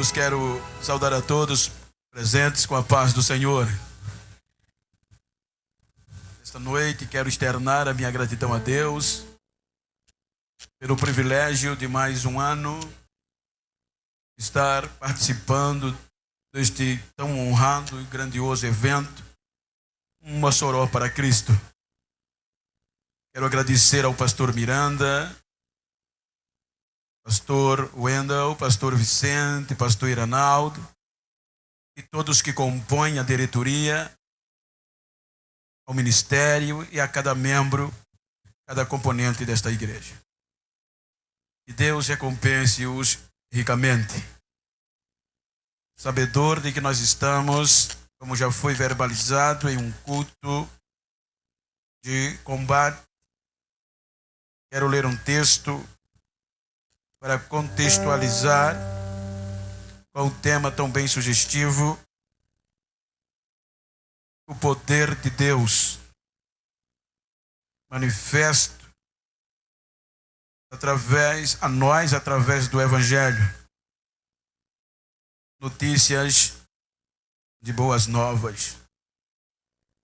Queridos, quero saudar a todos presentes com a paz do Senhor. Esta noite quero externar a minha gratidão a Deus pelo privilégio de mais um ano estar participando deste tão honrado e grandioso evento, um Mossoró para Cristo. Quero agradecer ao pastor Miranda, pastor Wendel, pastor Vicente, pastor Iranaldo e todos que compõem a diretoria, ao ministério e a cada membro, cada componente desta igreja. Que Deus recompense-os ricamente. Sabedor de que nós estamos, como já foi verbalizado, em um culto de combate. Quero ler um texto para contextualizar com um tema tão bem sugestivo: o poder de Deus manifesto a nós através do Evangelho. Notícias de boas novas.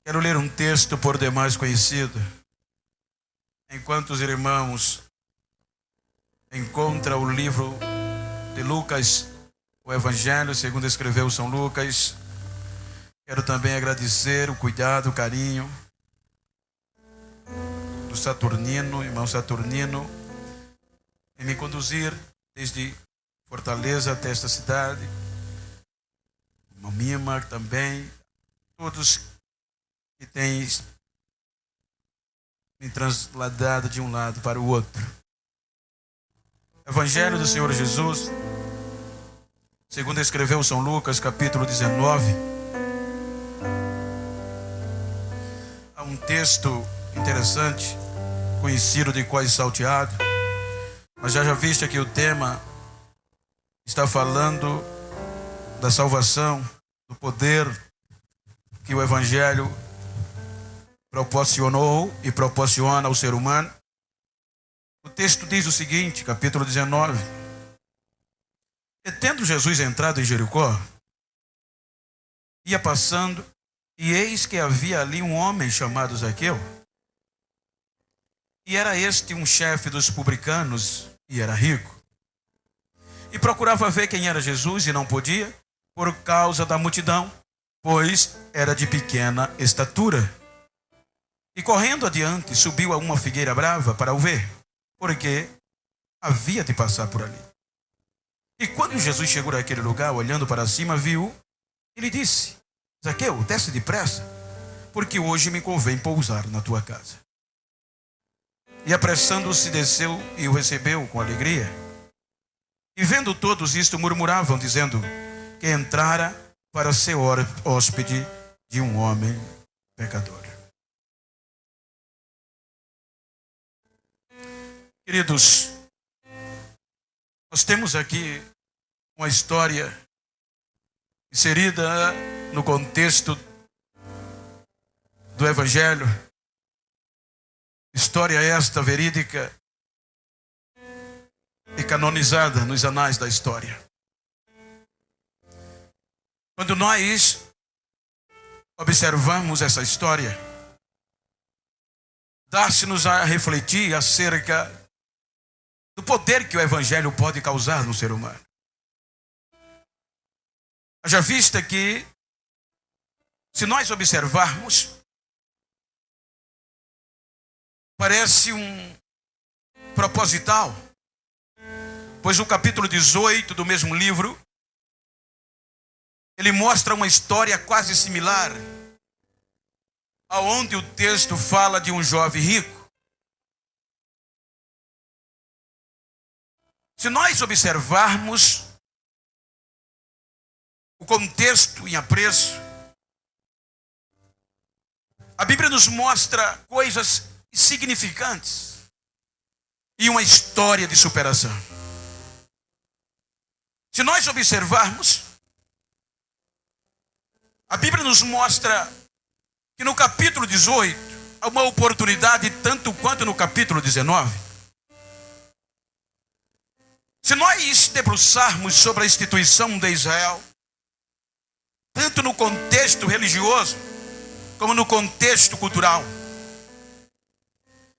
Quero ler um texto por demais conhecido. Enquanto os irmãos encontram o livro de Lucas, o Evangelho segundo escreveu São Lucas, quero também agradecer o cuidado, o carinho do Saturnino, irmão Saturnino, em me conduzir desde Fortaleza até esta cidade. Irmão Mima também, todos que têm me trasladado de um lado para o outro. Evangelho do Senhor Jesus, segundo escreveu São Lucas, capítulo 19. Há um texto interessante, conhecido de Cós Salteado, mas já viste que o tema está falando da salvação, do poder que o Evangelho proporcionou e proporciona ao ser humano. O texto diz o seguinte, capítulo 19: E tendo Jesus entrado em Jericó, ia passando, e eis que havia ali um homem chamado Zaqueu, e era este um chefe dos publicanos, e era rico, e procurava ver quem era Jesus, e não podia, por causa da multidão, pois era de pequena estatura. E correndo adiante, subiu a uma figueira brava para o ver, porque havia de passar por ali. E quando Jesus chegou àquele lugar, olhando para cima, viu, e lhe disse: Zaqueu, desce depressa, porque hoje me convém pousar na tua casa. E apressando-se, desceu e o recebeu com alegria. E vendo todos isto, murmuravam, dizendo que entrara para ser hóspede de um homem pecador. Queridos, nós temos aqui uma história inserida no contexto do Evangelho. História esta verídica e canonizada nos anais da história. Quando nós observamos essa história, dá-se-nos a refletir acerca do poder que o Evangelho pode causar no ser humano. Haja vista que, se nós observarmos, parece um proposital, pois o capítulo 18 do mesmo livro, ele mostra uma história quase similar, aonde o texto fala de um jovem rico. Se nós observarmos o contexto em apreço, a Bíblia nos mostra coisas significantes e uma história de superação. Se nós observarmos, a Bíblia nos mostra que no capítulo 18 há uma oportunidade tanto quanto no capítulo 19. Se nós debruçarmos sobre a instituição de Israel, tanto no contexto religioso, como no contexto cultural,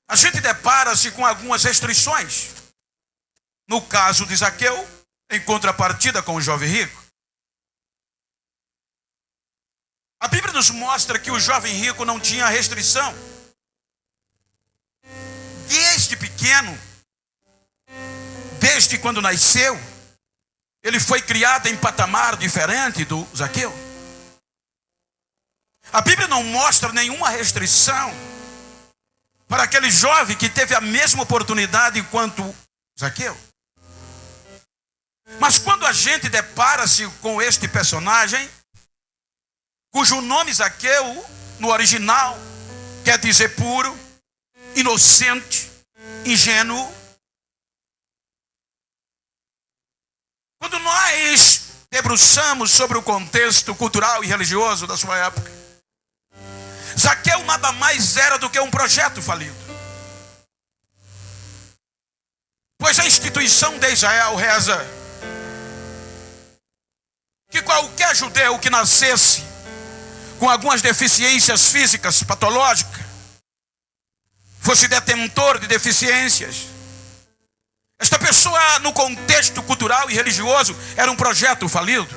a gente depara-se com algumas restrições. No caso de Zaqueu, em contrapartida com o jovem rico. A Bíblia nos mostra que o jovem rico não tinha restrição. Desde pequeno, desde quando nasceu, ele foi criado em patamar diferente do Zaqueu. A Bíblia não mostra nenhuma restrição para aquele jovem que teve a mesma oportunidade quanto Zaqueu. Mas quando a gente depara-se com este personagem, cujo nome Zaqueu, no original, quer dizer puro, inocente, ingênuo. Quando nós debruçamos sobre o contexto cultural e religioso da sua época, Zaqueu nada mais era do que um projeto falido. Pois a instituição de Israel reza que qualquer judeu que nascesse com algumas deficiências físicas patológicas, fosse detentor de deficiências, esta pessoa, no contexto cultural e religioso, era um projeto falido.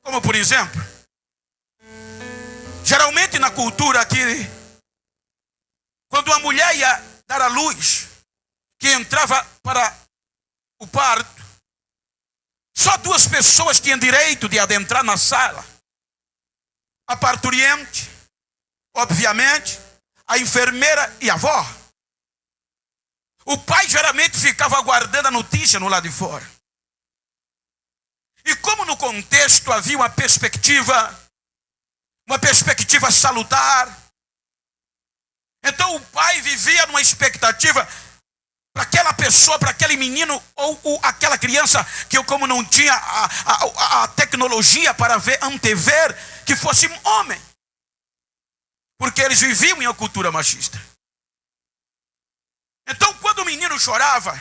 Como por exemplo, geralmente na cultura aqui, quando uma mulher ia dar à luz, que entrava para o parto, só duas pessoas tinham direito de adentrar na sala: a parturiente, obviamente, a enfermeira e a avó. O pai geralmente ficava aguardando a notícia no lado de fora. E como no contexto havia uma perspectiva salutar, então o pai vivia numa expectativa para aquela pessoa, para aquele menino ou aquela criança, que eu, como não tinha a tecnologia para antever que fosse homem, porque eles viviam em uma cultura machista. Então quando o menino chorava,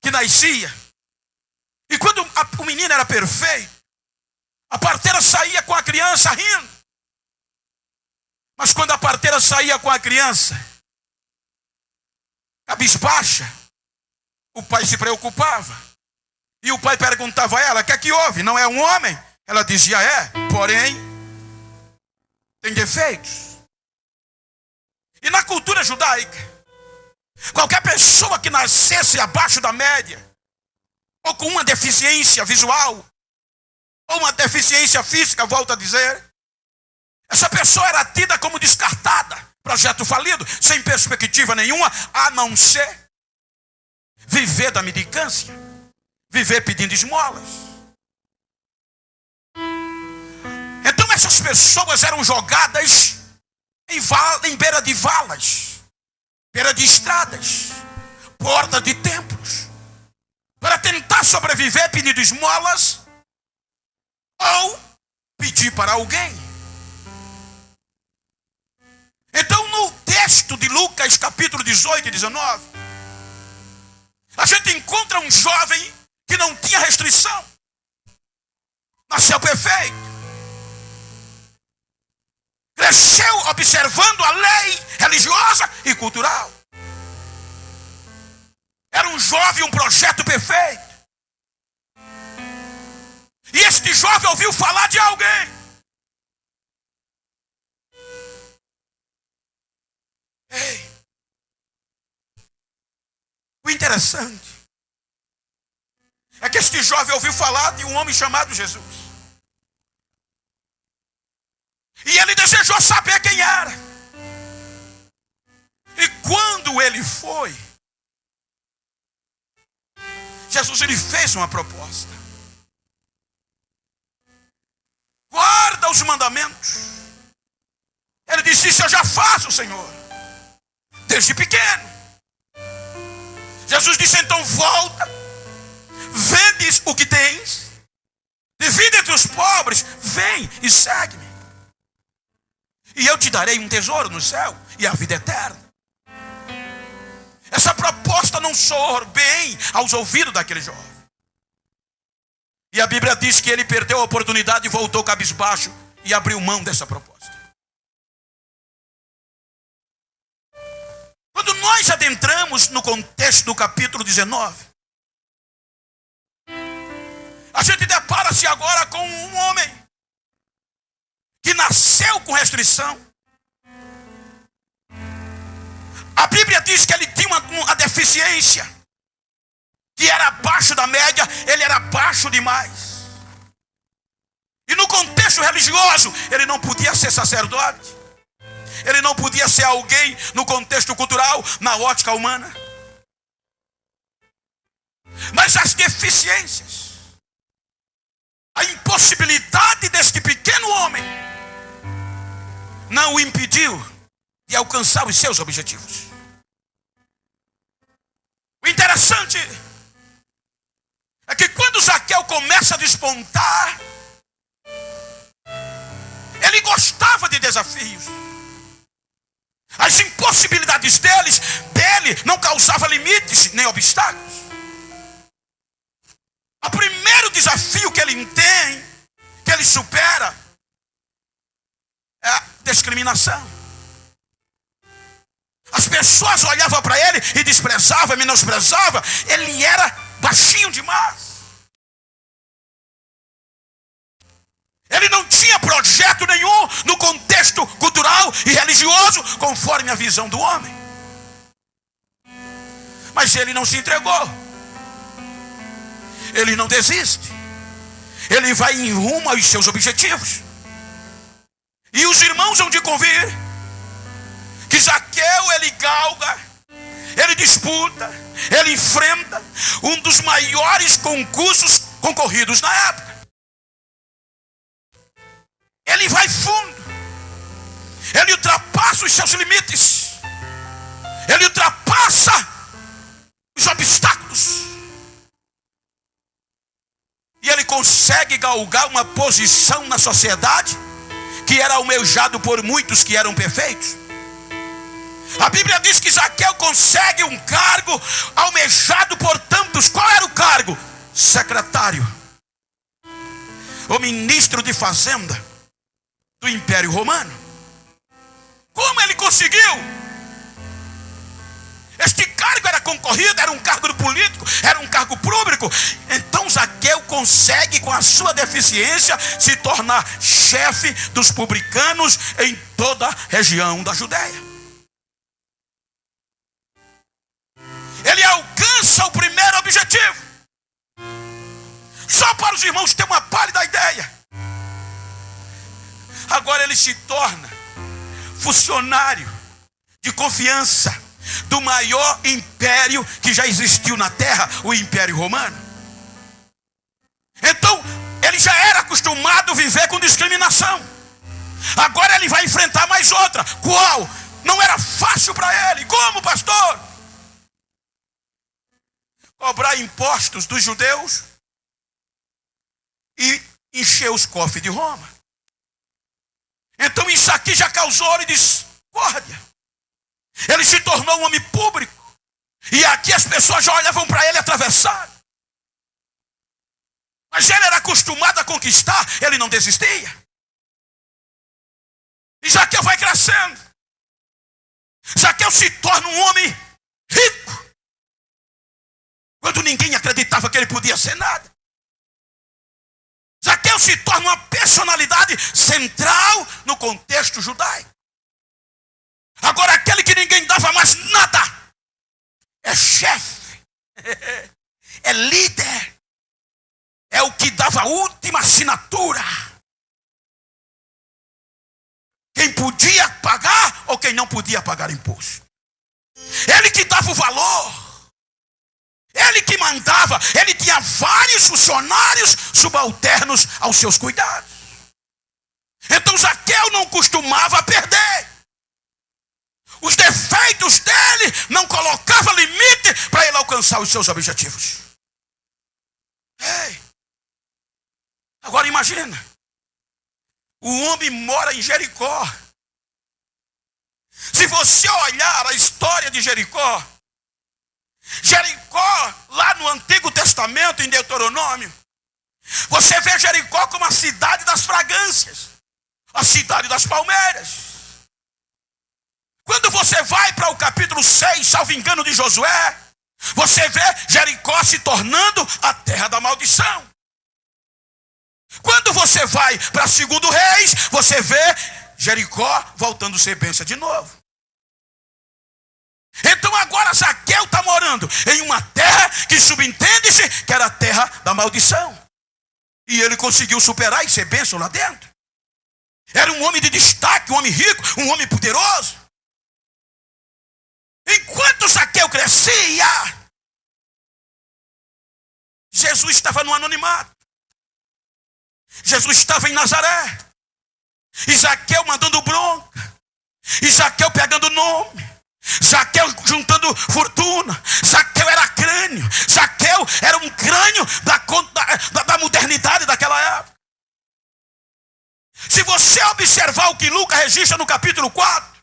que nascia, e quando o menino era perfeito, a parteira saía com a criança rindo. Mas quando a parteira saía com a criança cabisbaixa, o pai se preocupava. E o pai perguntava a ela: o que é que houve? Não é um homem? Ela dizia: é, porém tem defeitos. E na cultura judaica, qualquer pessoa que nascesse abaixo da média, ou com uma deficiência visual, ou uma deficiência física, volto a dizer, essa pessoa era tida como descartada, projeto falido, sem perspectiva nenhuma, a não ser viver da mendicância, viver pedindo esmolas. Então essas pessoas eram jogadas em beira de valas, beira de estradas, porta de templos, para tentar sobreviver pedindo esmolas ou pedir para alguém. Então no texto de Lucas capítulo 18 e 19, a gente encontra um jovem que não tinha restrição, nasceu perfeito, cresceu observando a lei religiosa e cultural. Era um jovem, um projeto perfeito. E este jovem ouviu falar de alguém. Ei, o interessante é que este jovem ouviu falar de um homem chamado Jesus. E ele desejou saber quem era. E quando ele foi, Jesus ele fez uma proposta. Guarda os mandamentos. Ele disse: isso eu já faço, Senhor, desde pequeno. Jesus disse: então volta, vendes o que tens, divide entre os pobres, vem e segue-me. E eu te darei um tesouro no céu e a vida eterna. essa proposta não soou bem aos ouvidos daquele jovem. E a Bíblia diz que ele perdeu a oportunidade e voltou cabisbaixo e abriu mão dessa proposta. Quando nós adentramos no contexto do capítulo 19, a gente depara-se agora com um homem que nasceu com restrição. A Bíblia diz que ele tinha uma deficiência que era abaixo da média, ele era baixo demais. E no contexto religioso, ele não podia ser sacerdote. Ele não podia ser alguém no contexto cultural, na ótica humana. Mas as deficiências, a impossibilidade deste pequeno homem não o impediu de alcançar os seus objetivos. O interessante é que quando Zaqueu começa a despontar, ele gostava de desafios. As impossibilidades dele não causavam limites nem obstáculos. O primeiro desafio que ele tem, que ele supera, é a discriminação. As pessoas olhavam para ele e desprezavam, menosprezavam. Ele era baixinho demais. Ele não tinha projeto nenhum no contexto cultural e religioso, conforme a visão do homem. Mas ele não se entregou. Ele não desiste. Ele vai em rumo aos seus objetivos. E os irmãos vão de convir que Zaqueu, ele galga, ele disputa, ele enfrenta um dos maiores concursos concorridos na época. Ele vai fundo. Ele ultrapassa os seus limites. Ele ultrapassa os obstáculos. E ele consegue galgar uma posição na sociedade que era almejado por muitos que eram perfeitos. A Bíblia diz que Zaqueu consegue um cargo almejado por tantos. Qual era o cargo? Secretário. O ministro de fazenda do Império Romano. Como ele conseguiu? Este cargo era concorrido, era um cargo político, era um cargo público. Então Zaqueu consegue, com a sua deficiência, se tornar chefe dos publicanos em toda a região da Judéia. Ele alcança o primeiro objetivo. Só para os irmãos terem uma pálida ideia. Agora ele se torna funcionário de confiança do maior império que já existiu na terra, o Império Romano. Então, ele já era acostumado a viver com discriminação. Agora ele vai enfrentar mais outra. Qual? Não era fácil para ele. Como, pastor? Cobrar impostos dos judeus e encher os cofres de Roma. Então isso aqui já causou-lhe discórdia. Ele se tornou um homem público. E aqui as pessoas já olhavam para ele atravessado. Mas ele era acostumado a conquistar, ele não desistia. E Zaqueu vai crescendo. Zaqueu se torna um homem rico. Quando ninguém acreditava que ele podia ser nada. Zaqueu se torna uma personalidade central no contexto judaico. Agora aquele que ninguém dava mais nada é chefe, é líder, é o que dava a última assinatura. Quem podia pagar ou quem não podia pagar imposto. Ele que dava o valor. Ele que mandava, ele tinha vários funcionários subalternos aos seus cuidados. Então Zaqueu não costumava perder. Os defeitos dele não colocavam limite para ele alcançar os seus objetivos. Ei, agora imagina, o homem mora em Jericó. Se você olhar a história de Jericó, Jericó, lá no Antigo Testamento, em Deuteronômio, você vê Jericó como a cidade das fragrâncias, a cidade das palmeiras. Quando você vai para o capítulo 6, salvo engano, de Josué, você vê Jericó se tornando a terra da maldição. Quando você vai para 2 Reis, você vê Jericó voltando a ser bênção de novo. Então agora Zaqueu está morando em uma terra que subentende-se que era a terra da maldição. E ele conseguiu superar e ser bênção lá dentro. Era um homem de destaque, um homem rico, um homem poderoso. Enquanto Zaqueu crescia, Jesus estava no anonimato. Jesus estava em Nazaré. E Zaqueu mandando bronca. E Zaqueu pegando nome. Zaqueu juntando fortuna. Zaqueu era crânio. Zaqueu era um crânio da modernidade daquela época. Se você observar o que Lucas registra no capítulo 4,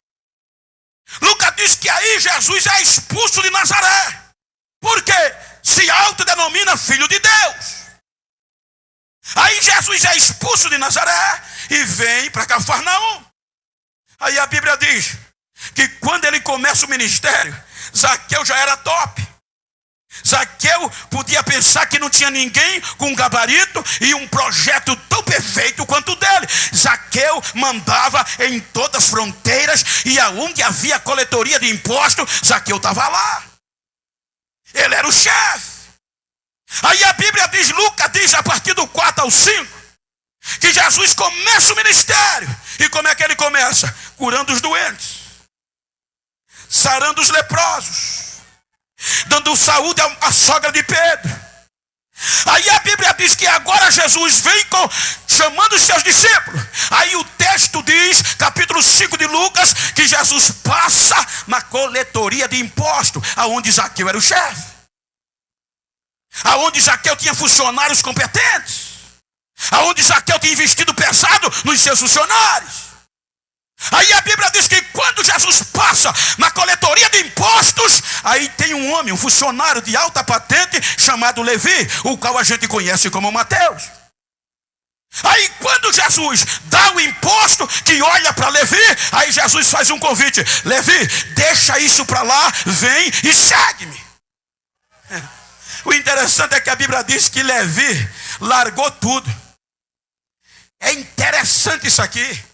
Lucas diz que aí Jesus é expulso de Nazaré. Porque se autodenomina filho de Deus. Aí Jesus é expulso de Nazaré e vem para Cafarnaum. Aí a Bíblia diz que quando ele começa o ministério, Zaqueu já era top. Zaqueu podia pensar que não tinha ninguém com um gabarito e um projeto tão perfeito quanto o dele. Zaqueu mandava em todas as fronteiras e aonde havia coletoria de imposto, Zaqueu estava lá. Ele era o chefe. Aí a Bíblia diz, Lucas diz a partir do 4 ao 5, que Jesus começa o ministério. E como é que ele começa? Curando os doentes, sarando os leprosos, dando saúde à sogra de Pedro. Aí a Bíblia diz que agora Jesus vem chamando os seus discípulos. Aí o texto diz, capítulo 5 de Lucas, que Jesus passa na coletoria de imposto, aonde Zaqueu era o chefe, aonde Zaqueu tinha funcionários competentes, aonde Zaqueu tinha investido pesado nos seus funcionários. Aí a Bíblia diz que quando Jesus passa na coletoria de impostos, aí tem um homem, um funcionário de alta patente chamado Levi, o qual a gente conhece como Mateus. Aí quando Jesus dá o imposto, que olha para Levi, aí Jesus faz um convite: Levi, deixa isso para lá, vem e segue-me. O interessante é que a Bíblia diz que Levi largou tudo. É interessante isso aqui.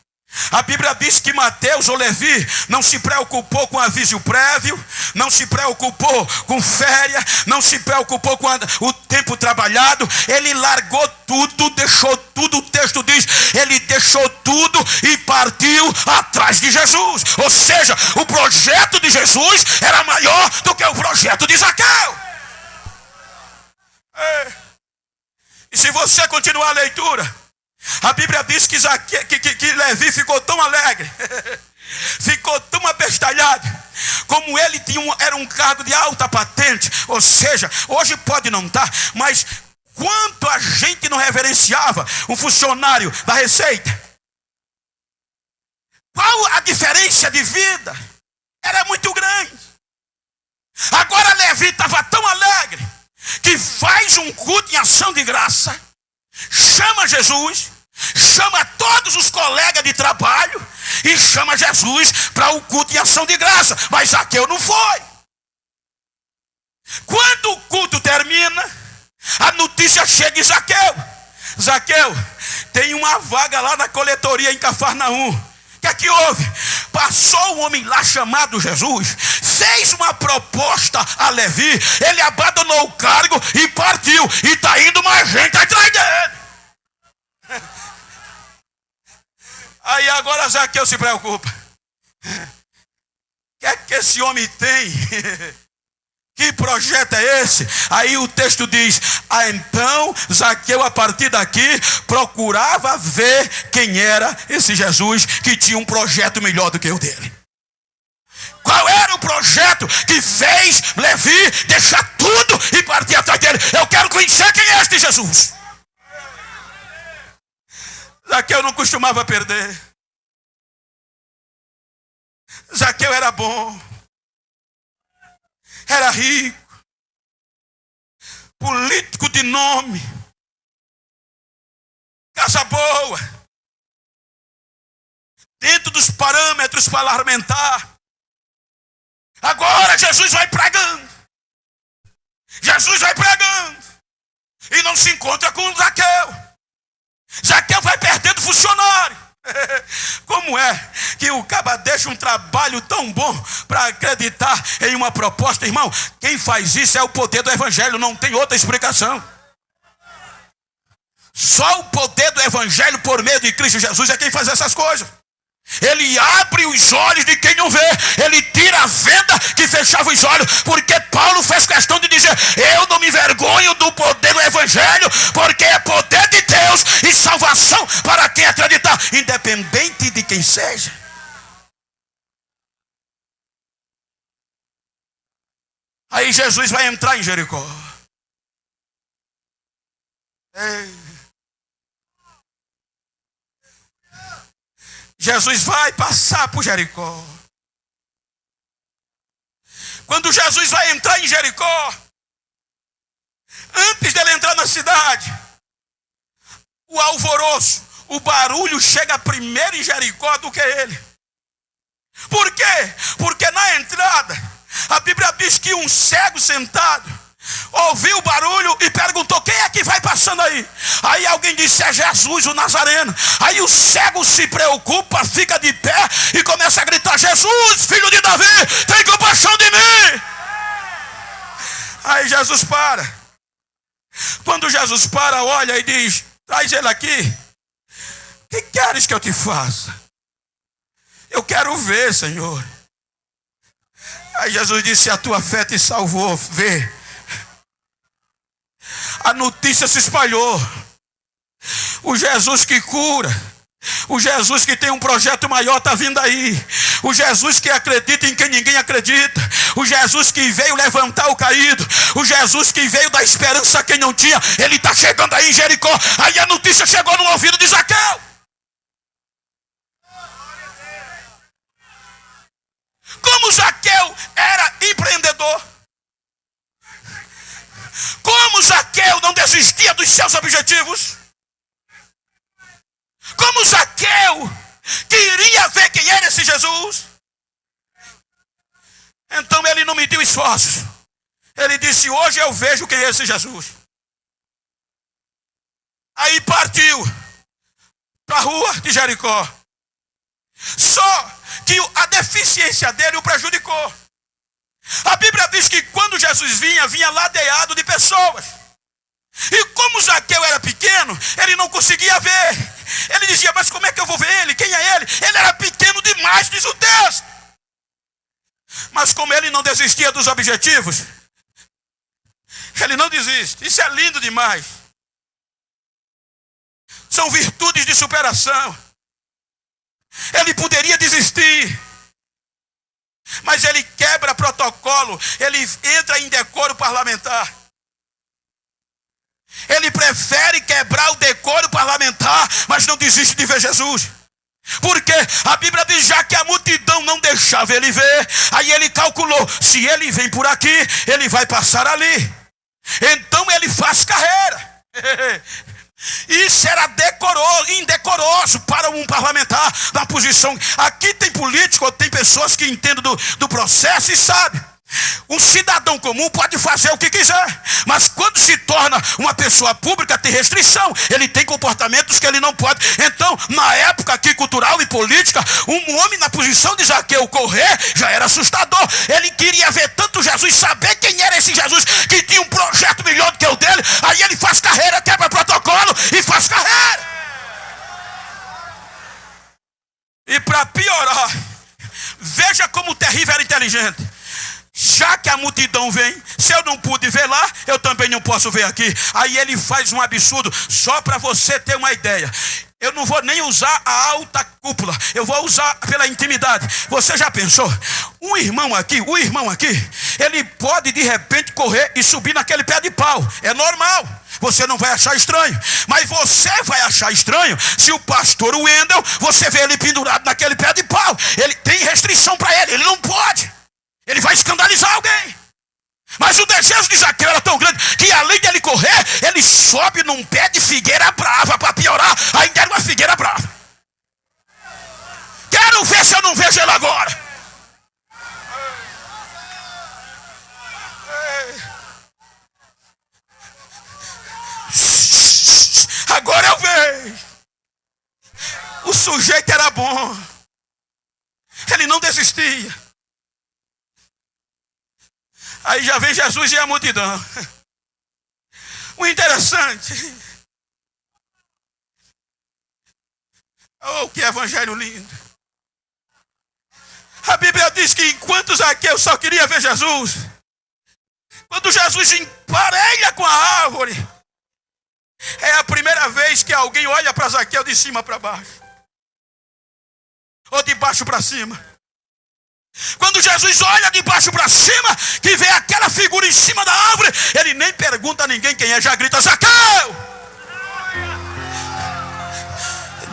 A Bíblia diz que Mateus ou Levi não se preocupou com aviso prévio, não se preocupou com férias, não se preocupou com o tempo trabalhado. Ele largou tudo, deixou tudo. O texto diz, ele deixou tudo e partiu atrás de Jesus. Ou seja, o projeto de Jesus era maior do que o projeto de Zaqueu. E se você continuar a leitura, a Bíblia diz que Levi ficou tão alegre, ficou tão abestalhado, como ele era um cargo de alta patente. Ou seja, hoje pode não estar, mas quanto a gente não reverenciava um funcionário da Receita. Qual a diferença de vida? Era muito grande. Agora Levi estava tão alegre que faz um culto em ação de graça, chama Jesus, chama todos os colegas de trabalho e chama Jesus para o culto em ação de graça. Mas Zaqueu não foi. Quando o culto termina, a notícia chega em Zaqueu: Zaqueu, tem uma vaga lá na coletoria em Cafarnaum. O que é que houve? Passou um homem lá chamado Jesus, fez uma proposta a Levi, ele abandonou o cargo e partiu, e está indo mais gente atrás dele. Aí agora Zaqueu se preocupa. O que é que esse homem tem? Que projeto é esse? Aí o texto diz: então Zaqueu, a partir daqui, procurava ver quem era esse Jesus que tinha um projeto melhor do que o dele. Qual era o projeto que fez Levi deixar tudo e partir atrás dele? Eu quero conhecer quem é este Jesus. Zaqueu não costumava perder. Zaqueu era bom, era rico, político de nome, casa boa, dentro dos parâmetros parlamentares. Agora Jesus vai pregando. Jesus vai pregando. E não se encontra com Zaqueu. Zaqueu vai perdendo funcionário. Como é que o caba deixa um trabalho tão bom para acreditar em uma proposta, irmão? Quem faz isso é o poder do evangelho, não tem outra explicação. Só o poder do evangelho por meio de Cristo Jesus é quem faz essas coisas. Ele abre os olhos de quem não vê. Ele tira a venda que fechava os olhos. Porque Paulo fez questão de dizer: eu não me envergonho do poder do evangelho, porque é poder de Deus e salvação para quem acreditar, independente de quem seja. Aí Jesus vai entrar em Jericó. Jesus vai passar por Jericó. Quando Jesus vai entrar em Jericó, antes dele entrar na cidade, o alvoroço, o barulho chega primeiro em Jericó do que ele. Por quê? Porque na entrada, a Bíblia diz que um cego sentado ouviu o barulho e perguntou: quem é que vai passando aí? Aí alguém disse: é Jesus, o Nazareno. Aí o cego se preocupa, fica de pé e começa a gritar: Jesus, filho de Davi, tem compaixão de mim. Aí Jesus para. Quando Jesus para, olha e diz: traz ele aqui. O que queres que eu te faça? Eu quero ver, Senhor. Aí Jesus disse: a tua fé te salvou, vê. A notícia se espalhou. O Jesus que cura, o Jesus que tem um projeto maior está vindo aí. O Jesus que acredita em quem ninguém acredita. O Jesus que veio levantar o caído. O Jesus que veio dar esperança a quem não tinha. Ele está chegando aí em Jericó. Aí a notícia chegou no ouvido de Zaqueu. Como Zaqueu era empreendedor, como Zaqueu não desistia dos seus objetivos, como Zaqueu queria ver quem era esse Jesus, então ele não mediu esforços. Ele disse: hoje eu vejo quem é esse Jesus. Aí partiu para a rua de Jericó. Só que a deficiência dele o prejudicou. A Bíblia diz que quando Jesus vinha ladeado de pessoas. E como Zaqueu era pequeno, ele não conseguia ver. Ele dizia: mas como é que eu vou ver ele? Quem é ele? Ele era pequeno demais, diz o texto. Mas como ele não desistia dos objetivos, ele não desiste. Isso é lindo demais. São virtudes de superação. Ele poderia desistir, mas ele quebra protocolo, ele entra em decoro parlamentar. Ele prefere quebrar o decoro parlamentar, mas não desiste de ver Jesus. Porque a Bíblia diz: já que a multidão não deixava ele ver, aí ele calculou: se ele vem por aqui, ele vai passar ali. Então ele faz carreira. Isso era indecoroso para um parlamentar da posição. Aqui tem político, tem pessoas que entendem do processo e sabem. Um cidadão comum pode fazer o que quiser, mas quando se torna uma pessoa pública tem restrição. Ele tem comportamentos que ele não pode. Então, na época aqui cultural e política, um homem na posição de Zaqueu correr já era assustador. Ele queria ver tanto Jesus, saber quem era esse Jesus que tinha um projeto melhor do que o dele. Aí ele faz carreira, quebra protocolo e faz carreira. E para piorar, veja como o terrível era inteligente. Já que a multidão vem, se eu não pude ver lá, eu também não posso ver aqui. Aí ele faz um absurdo, só para você ter uma ideia. Eu não vou nem usar a alta cúpula, eu vou usar pela intimidade. Você já pensou? O irmão aqui, ele pode de repente correr e subir naquele pé de pau. É normal, você não vai achar estranho. Mas você vai achar estranho se o pastor Wendel, você vê ele pendurado naquele pé de pau. Ele tem restrição para ele não pode. Ele vai escandalizar alguém. Mas o desejo de Zaqueu era tão grande que além dele correr, ele sobe num pé de figueira brava. Para piorar, ainda era uma figueira brava. Quero ver se eu não vejo ele agora. Agora eu vejo. O sujeito era bom. Ele não desistia. Aí já vem Jesus e a multidão. O interessante. Oh, que evangelho lindo. A Bíblia diz que enquanto Zaqueu só queria ver Jesus, quando Jesus emparelha com a árvore, é a primeira vez que alguém olha para Zaqueu de cima para baixo. Ou de baixo para cima. Quando Jesus olha de baixo para cima, que vê aquela figura em cima da árvore, ele nem pergunta a ninguém quem é, já grita: Zaqueu!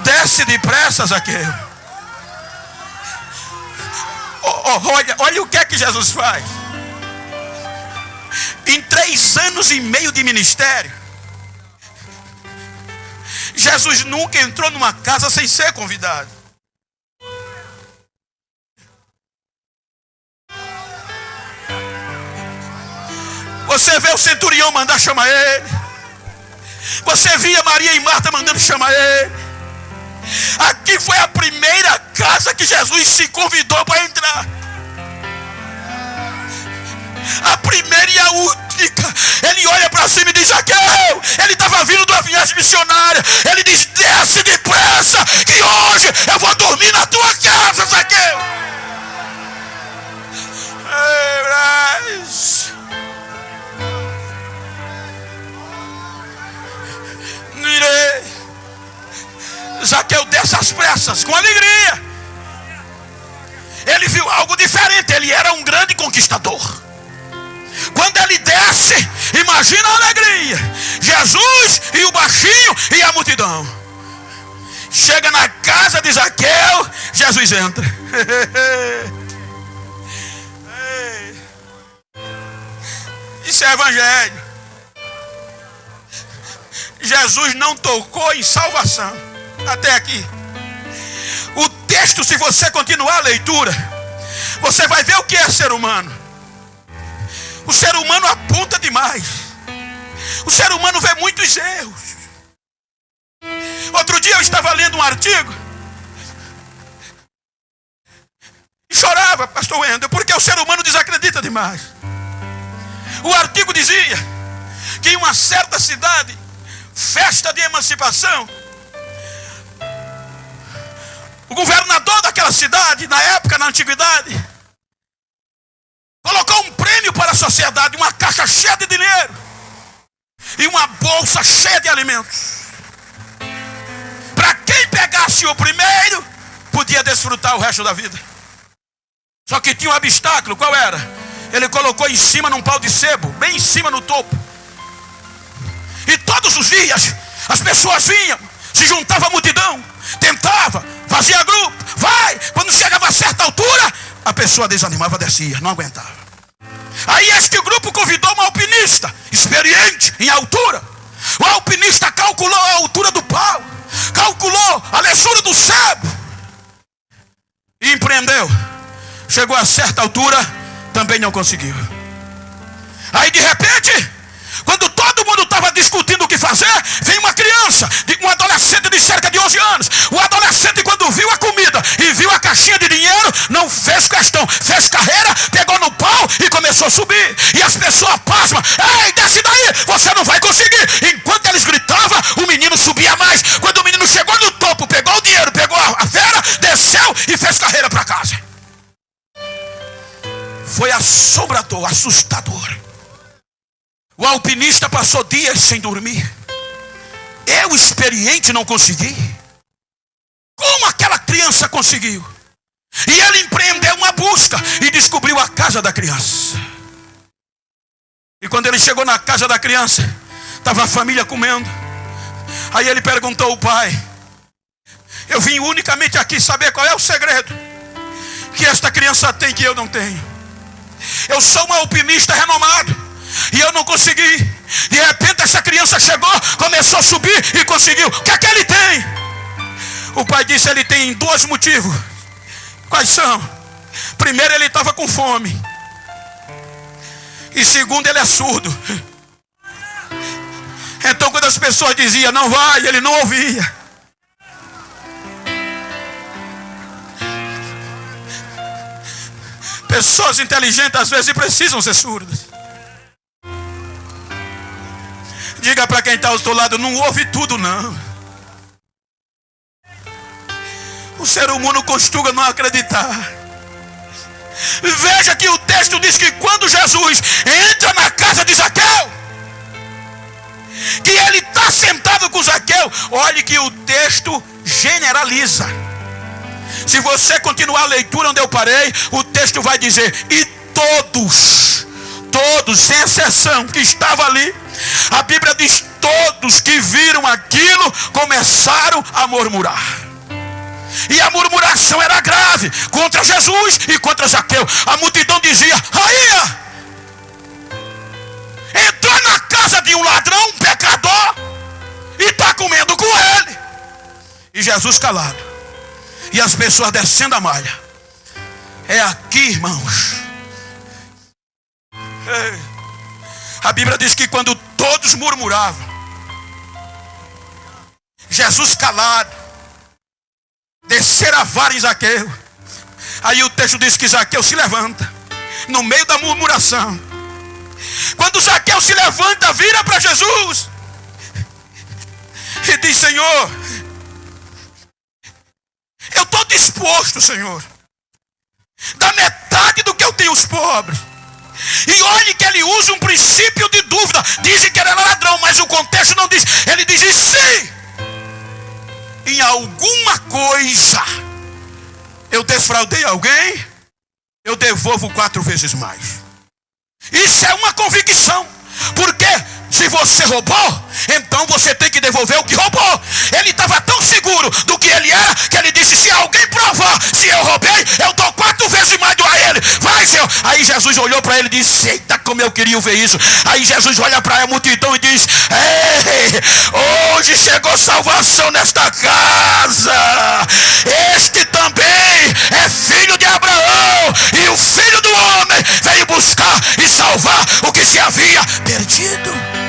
Desce depressa, Zaqueu. Olha o que é que Jesus faz. Em 3 anos e meio de ministério, Jesus nunca entrou numa casa sem ser convidado. Você vê o centurião mandar chamar ele. Você via Maria e Marta mandando chamar ele. Aqui foi a primeira casa que Jesus se convidou para entrar. A primeira e a única. Ele olha para cima e diz: Zaqueu. Ele estava vindo de uma viagem missionária. Ele diz: desce depressa, que hoje eu vou dormir na tua casa, Zaqueu. Zaqueu desce às pressas, com alegria. Ele viu algo diferente. Ele era um grande conquistador. Quando ele desce, imagina a alegria. Jesus e o baixinho e a multidão. Chega na casa de Zaqueu, Jesus entra. Isso é evangelho. Jesus não tocou em salvação. Até aqui. O texto, se você continuar a leitura, você vai ver o que é ser humano. O ser humano aponta demais. O ser humano vê muitos erros. Outro dia eu estava lendo um artigo e chorava, pastor Wendel, porque o ser humano desacredita demais. O artigo dizia que em uma certa cidade, festa de emancipação, o governador daquela cidade, na época, na antiguidade, colocou um prêmio para a sociedade, uma caixa cheia de dinheiro e uma bolsa cheia de alimentos. Para quem pegasse o primeiro, podia desfrutar o resto da vida. Só que tinha um obstáculo. Qual era? Ele colocou em cima num pau de sebo, bem em cima no topo. E todos os dias as pessoas vinham, se juntava a multidão, tentava, fazia grupo, vai. Quando chegava a certa altura, a pessoa desanimava, descia, não aguentava. Aí este grupo convidou um alpinista, experiente em altura. O alpinista calculou a altura do pau, calculou a lesura do sebo e empreendeu. Chegou a certa altura, também não conseguiu. Aí de repente, quando todo mundo estava discutindo o que fazer, veio uma criança, um adolescente de cerca de 11 anos. O adolescente, quando viu a comida e viu a caixinha de dinheiro, não fez questão, fez carreira, pegou no pau e começou a subir. E as pessoas pasmam: ei, desce daí, você não vai conseguir. Enquanto eles gritavam, o menino subia mais. Quando o menino chegou no topo, pegou o dinheiro, pegou a fera, desceu e fez carreira para casa. Foi assombrador, assustador. O alpinista passou dias sem dormir. Eu, experiente, não consegui. Como aquela criança conseguiu? E ele empreendeu uma busca e descobriu a casa da criança. E quando ele chegou na casa da criança, estava a família comendo. Aí ele perguntou ao pai: eu vim unicamente aqui saber qual é o segredo que esta criança tem que eu não tenho. Eu sou um alpinista renomado. E eu não consegui. De repente essa criança chegou, começou a subir e conseguiu. O que é que ele tem? O pai disse: ele tem 2 motivos. Quais são? Primeiro, ele estava com fome. E segundo, ele é surdo. Então quando as pessoas diziam não vai, ele não ouvia. Pessoas inteligentes às vezes precisam ser surdas. Diga para quem está ao seu lado: não ouve tudo não. O ser humano costuma não acreditar. Veja que o texto diz que quando Jesus entra na casa de Zaqueu, que ele está sentado com Zaqueu, olhe que o texto generaliza. Se você continuar a leitura onde eu parei, o texto vai dizer: e todos, sem exceção, que estavam ali, a Bíblia diz, todos que viram aquilo começaram a murmurar. E a murmuração era grave contra Jesus e contra Zaqueu. A multidão dizia: rainha, entrou na casa de um ladrão, um pecador, e está comendo com ele. E Jesus calado. E as pessoas descendo a malha. É aqui, irmãos. A Bíblia diz que quando todos murmuravam, Jesus calado, descer a vara em Zaqueu. Aí o texto diz que Zaqueu se levanta no meio da murmuração. Quando Zaqueu se levanta, vira para Jesus e diz: Senhor, eu estou disposto, Senhor, da metade do que eu tenho os pobres. E olhe que ele usa um princípio de dúvida. Dizem que ele era ladrão, mas o contexto não diz. Ele diz: e se em alguma coisa eu defraudei alguém, eu devolvo 4 vezes mais. Isso é uma convicção. Porque se você roubou, então você tem que devolver o que roubou. Ele estava tão seguro do que ele era, que ele disse: se alguém provar, se eu roubei, eu dou 4 vezes mais a ele. Vai, Senhor. Aí Jesus olhou para ele e disse: eita, como eu queria ver isso. Aí Jesus olha para a multidão e diz: ei, hoje chegou salvação nesta casa. Este também é filho de Abraão. E o Filho do Homem veio buscar e salvar o que se havia perdido.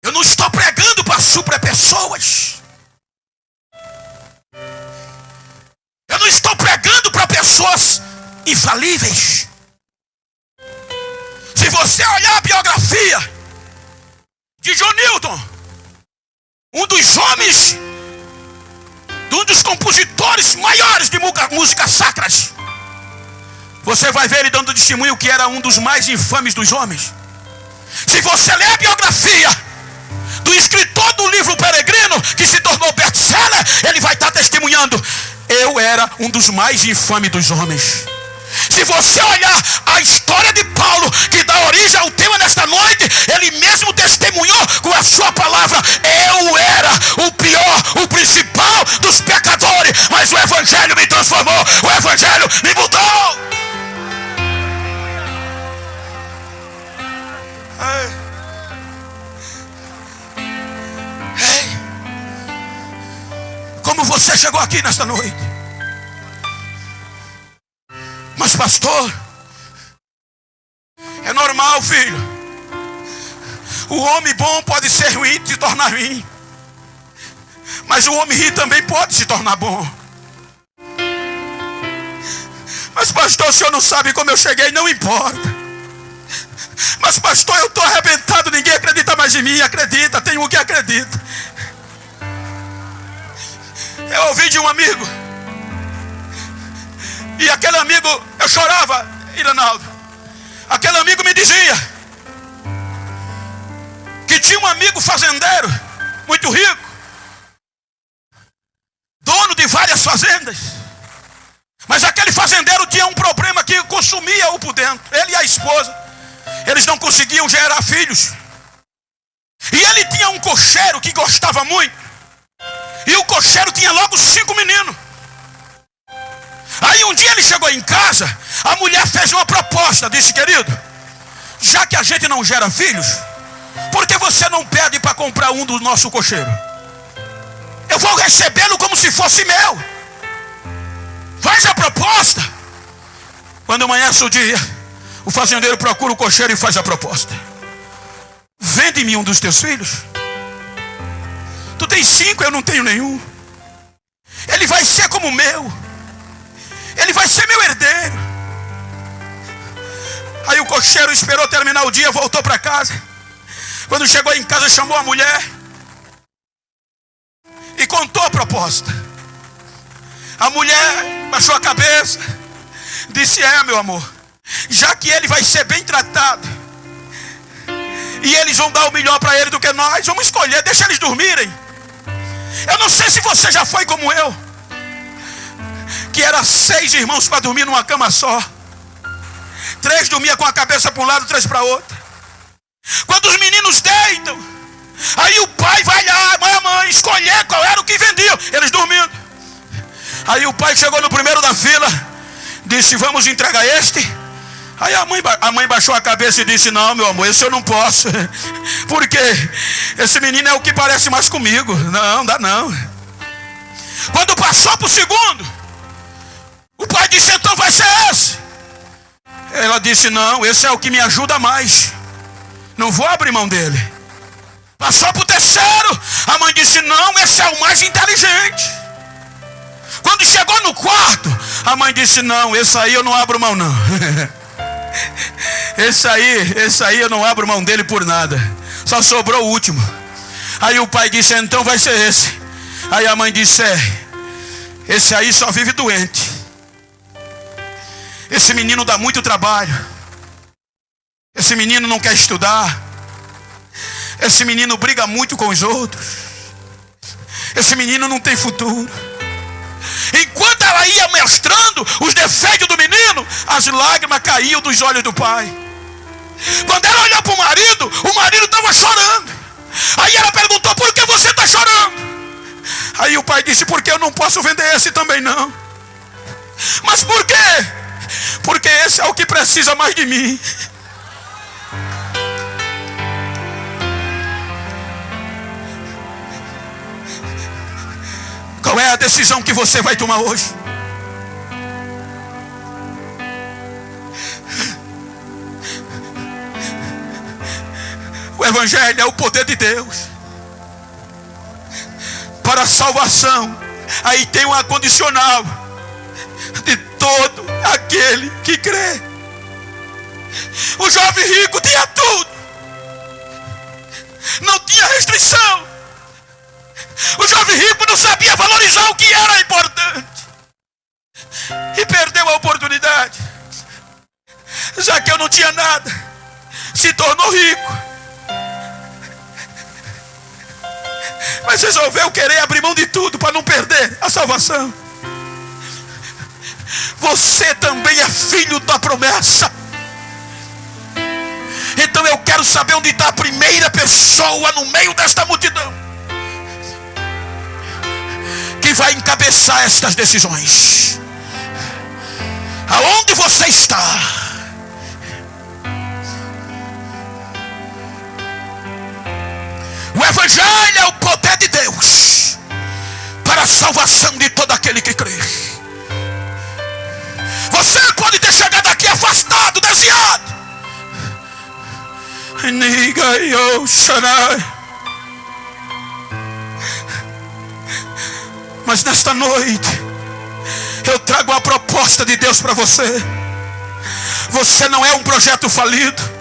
Eu não estou pregando para suprir pessoas. Eu não estou pregando para pessoas infalíveis. Se você olhar a biografia de John Newton, um dos homens, um dos compositores maiores de músicas sacras, você vai ver ele dando testemunho que era um dos mais infames dos homens. Se você ler a biografia do escritor do livro Peregrino, que se tornou best-seller, ele vai estar testemunhando: eu era um dos mais infames dos homens. Se você olhar a história de Paulo, que dá origem ao tema nesta noite, ele mesmo testemunhou com a sua palavra: eu era o pior, o principal dos pecadores, mas o Evangelho me transformou, o Evangelho me mudou. Ei, como você chegou aqui nesta noite? Mas pastor, é normal, filho. O homem bom pode ser ruim e se tornar ruim, mas o homem ruim também pode se tornar bom. Mas pastor, o senhor não sabe como eu cheguei. Não importa. Mas pastor, eu estou arrebentado, ninguém acredita mais em mim. Acredita, tem um que acredita. Eu ouvi de um amigo, e aquele amigo, eu chorava, Iranaldo. Aquele amigo me dizia que tinha um amigo fazendeiro, muito rico, dono de várias fazendas. Mas aquele fazendeiro tinha um problema que consumia-o por dentro. Ele e a esposa, eles não conseguiam gerar filhos. E ele tinha um cocheiro que gostava muito. E o cocheiro tinha logo 5 meninos. Aí um dia ele chegou em casa, a mulher fez uma proposta, disse: querido, já que a gente não gera filhos, por que você não pede para comprar um do nosso cocheiro? Eu vou recebê-lo como se fosse meu. Faz a proposta. Quando amanhece o dia, o fazendeiro procura o cocheiro e faz a proposta: vende-me um dos teus filhos. Tu tens 5, eu não tenho nenhum. Ele vai ser como o meu. Ele vai ser meu herdeiro. Aí o cocheiro esperou terminar o dia, voltou para casa. Quando chegou em casa, chamou a mulher e contou a proposta. A mulher baixou a cabeça, disse: meu amor, já que ele vai ser bem tratado e eles vão dar o melhor para ele do que nós, vamos escolher, deixa eles dormirem. Eu não sei se você já foi como eu, que era 6 irmãos para dormir numa cama só. 3 dormia com a cabeça para um lado, 3 para outro. Quando os meninos deitam, aí o pai vai lá, mãe, escolher qual era o que vendiam. Eles dormindo. Aí o pai chegou no primeiro da fila, disse: vamos entregar este. Aí a mãe baixou a cabeça e disse: não, meu amor, esse eu não posso. Porque esse menino é o que parece mais comigo. Não, dá não. Quando passou para o segundo, o pai disse: então vai ser esse. Ela disse: não, esse é o que me ajuda mais. Não vou abrir mão dele. Passou para o terceiro, a mãe disse: não, esse é o mais inteligente. Quando chegou no quarto, a mãe disse: não, esse aí eu não abro mão não. Esse aí eu não abro mão dele por nada. Só sobrou o último. Aí o pai disse: então vai ser esse. Aí a mãe disse: esse aí só vive doente. Esse menino dá muito trabalho. Esse menino não quer estudar. Esse menino briga muito com os outros. Esse menino não tem futuro. Enquanto ela ia mostrando os defeitos do menino, as lágrimas caíam dos olhos do pai. Quando ela olhou para o marido estava chorando. Aí ela perguntou: por que você está chorando? Aí o pai disse: porque eu não posso vender esse também não. Mas por quê? Porque esse é o que precisa mais de mim. Qual é a decisão que você vai tomar hoje? O Evangelho é o poder de Deus para a salvação. Aí tem uma condicional: de todo aquele que crê. O jovem rico tinha tudo, não tinha restrição. O jovem rico não sabia valorizar o que era importante e perdeu a oportunidade. Zaqueu não tinha nada, se tornou rico, mas resolveu querer abrir mão de tudo para não perder a salvação. Você também é filho da promessa. Então eu quero saber onde está a primeira pessoa no meio desta multidão que vai encabeçar estas decisões. Aonde você está? O Evangelho é o poder de Deus para a salvação de todo aquele que crê. Você pode ter chegado aqui afastado, desviado. Mas nesta noite eu trago uma proposta de Deus para você. Você não é um projeto falido.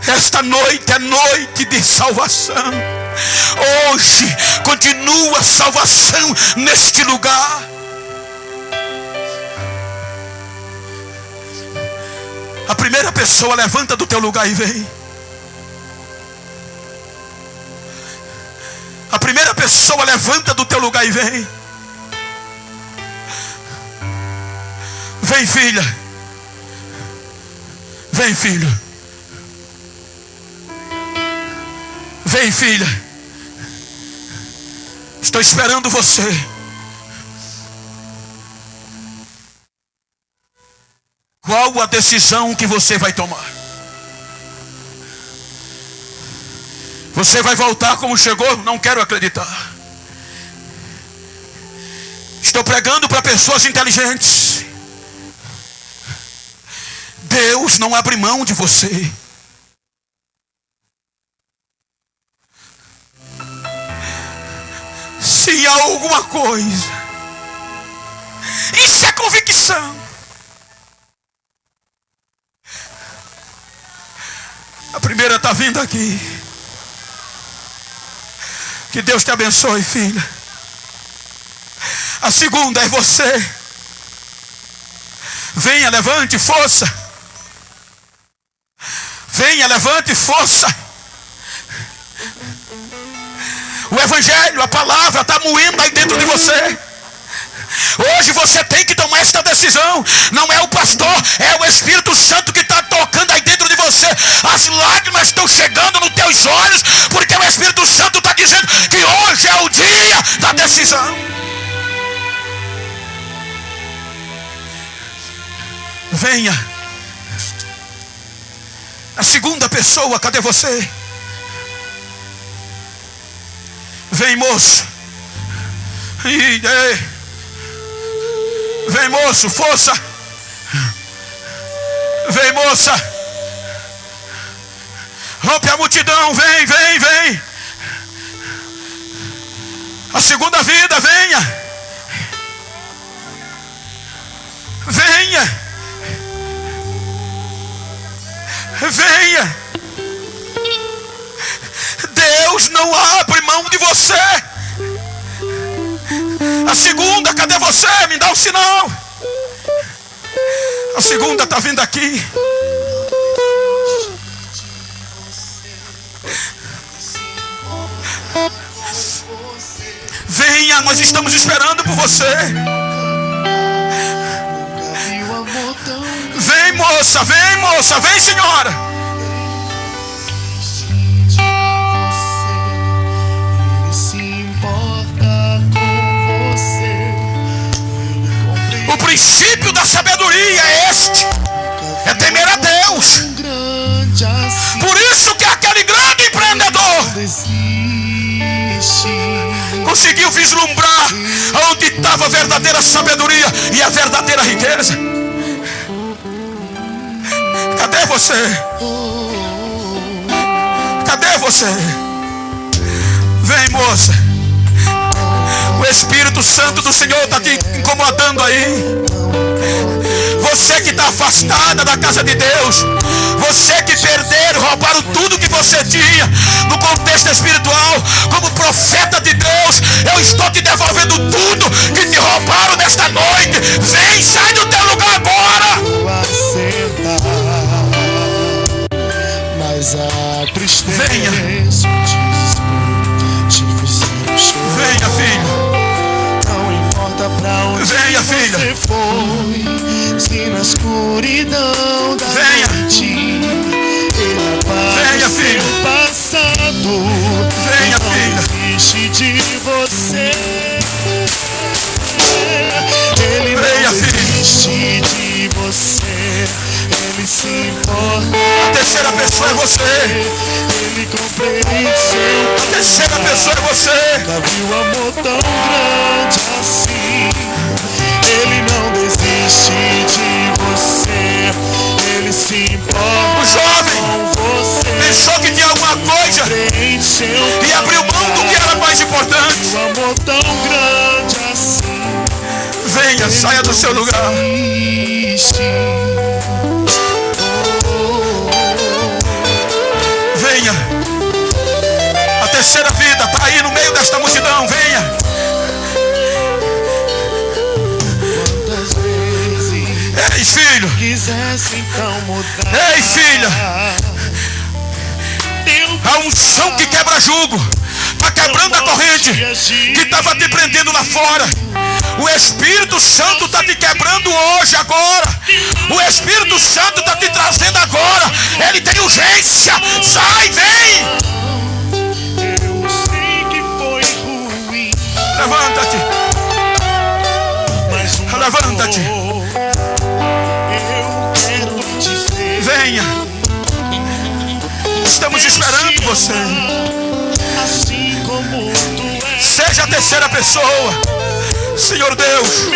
Esta noite é noite de salvação. Hoje continua a salvação neste lugar. A primeira pessoa levanta do teu lugar e vem. A primeira pessoa levanta do teu lugar e vem. Vem, filha. Vem, filho. Vem, filha. Estou esperando você. Qual a decisão que você vai tomar? Você vai voltar como chegou? Não quero acreditar. Estou pregando para pessoas inteligentes. Deus não abre mão de você. Se há alguma coisa, isso é convicção. A primeira está vindo aqui. Que Deus te abençoe, filha. A segunda é você. Venha, levante, força. Venha, levante, força. O evangelho, a palavra está moendo aí dentro de você. Hoje você tem que tomar esta decisão. Não é o pastor, é o Espírito Santo que está tocando aí dentro de você. As lágrimas estão chegando nos teus olhos, porque o Espírito Santo está dizendo que hoje é o dia da decisão. Venha. A segunda pessoa, cadê você? Vem, moço. Vem, moço, força. Vem, moça. Rompe a multidão, vem, vem, vem. A segunda vida, venha. Venha. Venha. Deus não abre mão de você. A segunda, cadê você? Me dá um sinal. A segunda está vindo aqui. Venha, nós estamos esperando por você. Vem, moça, vem, moça, vem, senhora. O princípio da sabedoria é este: é temer a Deus. Por isso que aquele grande empreendedor conseguiu vislumbrar onde estava a verdadeira sabedoria e a verdadeira riqueza. Cadê você? Cadê você? Vem, moça. O Espírito Santo do Senhor está te incomodando aí. Você que está afastada da casa de Deus. Você que perderam, roubaram tudo que você tinha. No contexto espiritual, como profeta de Deus, eu estou te devolvendo tudo que te roubaram nesta noite. Vem, sai do teu lugar agora. Mas a tristeza. Venha. Venha, filho. Pra onde venha, filha. Você foi, se na escuridão da noite ele venha, filho. Passado, venha, filha. Desiste de você. Ele venha, não desiste de você. Ele se importa. A terceira pessoa é você. Ele compreende seu. A terceira pessoa é você. Nunca viu amor tão grande assim. Ele não desiste de você. Ele se importa. O jovem com você. Pensou que tinha alguma coisa e abriu mão do que era mais importante. Um amor tão grande assim. Venha, saia do seu lugar. Venha. A terceira vida está aí no meio desta multidão. Venha. Ei, filho. Ei, filha. A unção que quebra jugo está quebrando a corrente que estava te prendendo lá fora. O Espírito Santo está te quebrando hoje, agora. O Espírito Santo está te trazendo agora. Ele tem urgência. Sai, vem. Levanta-te. Levanta-te. Venha. Estamos esperando você. Seja a terceira pessoa. Senhor Deus,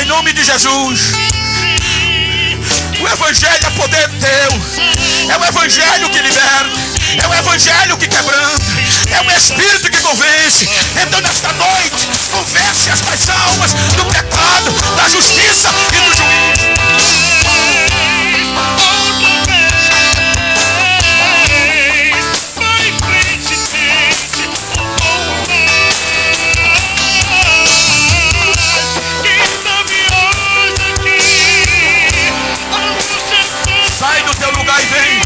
em nome de Jesus. O Evangelho é poder teu. É o Evangelho que liberta. É o Evangelho que quebranta. É o Espírito que convence. Então nesta noite, convence as tuas almas do pecado, da justiça e do juízo. Sai do teu lugar e vem.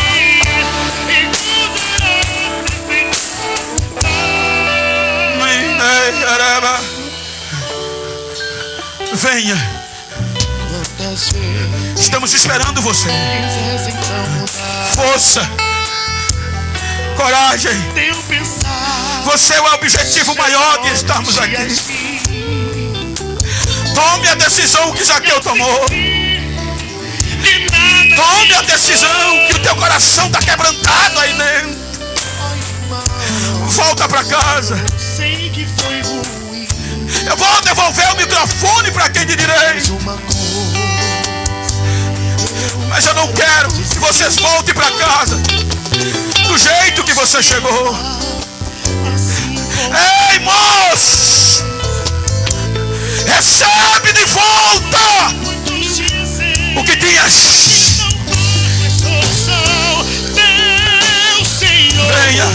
Venha. Estamos esperando você. Força, coragem. Você é o objetivo maior de estarmos aqui. Tome a decisão que Zaqueu tomou. Tome a decisão que o teu coração está quebrantado aí dentro. Volta para casa. Eu vou devolver o microfone para quem de direito. Mas eu não quero que vocês voltem para casa do jeito que você chegou. Ei, moço! Recebe de volta o que tinhas. Venha.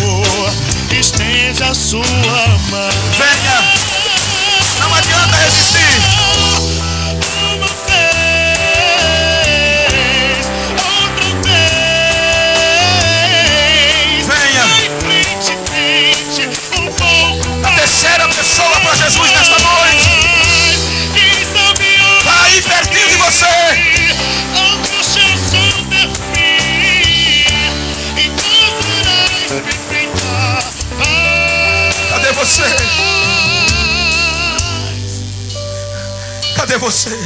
Estende a sua mão. Venha. Não adianta resistir. Uma vez, outra vez. Venha. A terceira pessoa para Jesus nesta noite. Está aí pertinho de você. Cadê você? Cadê você?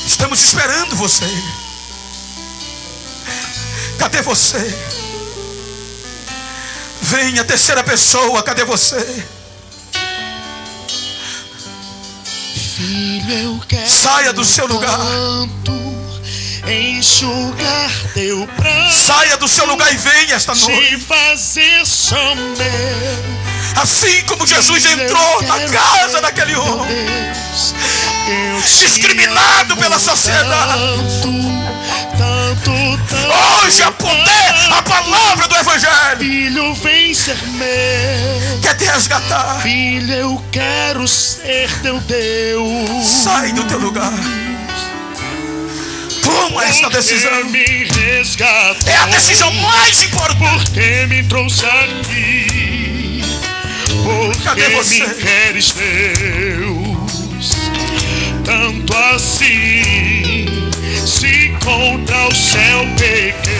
Estamos esperando você. Cadê você? Venha, terceira pessoa, cadê você? Filho, eu quero saia do seu lugar. Enxugar teu pranto. Saia do seu lugar e venha esta noite. Te fazer só meu. Assim como Jesus entrou na casa daquele homem, discriminado pela sociedade. Hoje a poder, a palavra do Evangelho. Filho, vem ser meu. Quer te resgatar. Filho, eu quero ser teu Deus. Sai do teu lugar. Toma esta decisão. É a decisão mais importante. Porque me trouxe aqui. Porque cadê você? Me queres, Deus. Tanto assim, se contra o céu pequei.